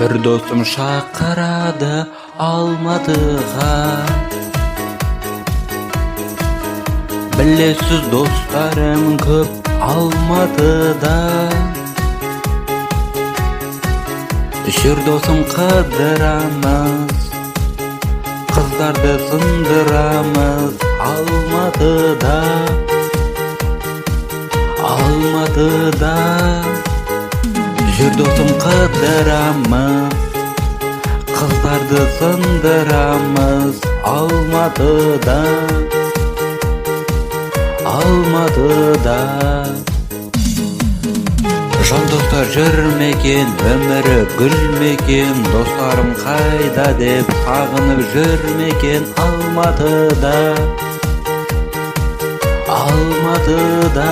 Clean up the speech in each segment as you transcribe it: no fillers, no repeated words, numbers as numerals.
Bir dostum şaqırады Алматыға. Білесіз достарым көп Алматыда. Жүр досым қыдырамыз, қыздарды сындырамыз Алматыда. Алматыда жүр досым қыдырамыз, қыздарды сындырамыз Алматыда. Алматыда жан достар жүрмекен, өмірі гүлмекен, достарым қайда деп сағынып жүрмекен Алматыда. Алматыда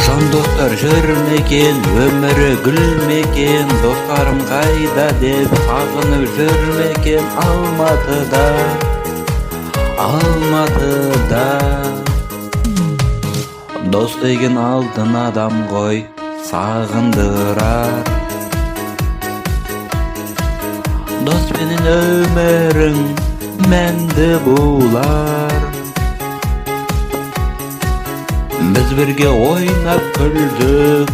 жан достар жүрмекен, өмірі гүлмекен, достарым қайда деп сағынып жүрмекен Алматыда. Алматыда дос деген алтын адам ғой, сағындырар. Дос менен өмірің мәнді болар. Біз бірге ойнап күлдік,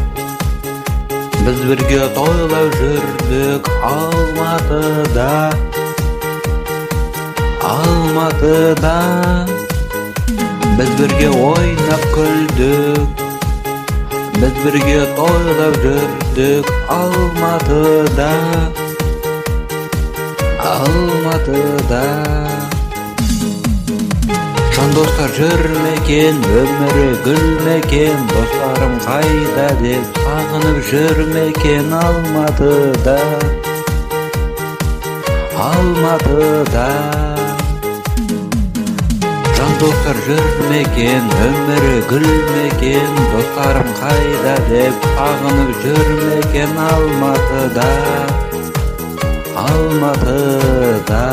біз бірге тойлап жүрдік Алматыда. Алматыда біз бірге ойнап күлдік, біз бірге тойлап жүрдік Алматыда. Алматыда жан достар жүрмекен, өмірі гүлмекен, достарым қайда деп сағынып жүрмекен Алматыда. Алматыда жан достар жүрмекен, өмірі гүлмекен, достарым қайда деп сағынып жүрмекен Алматыда. Алматыда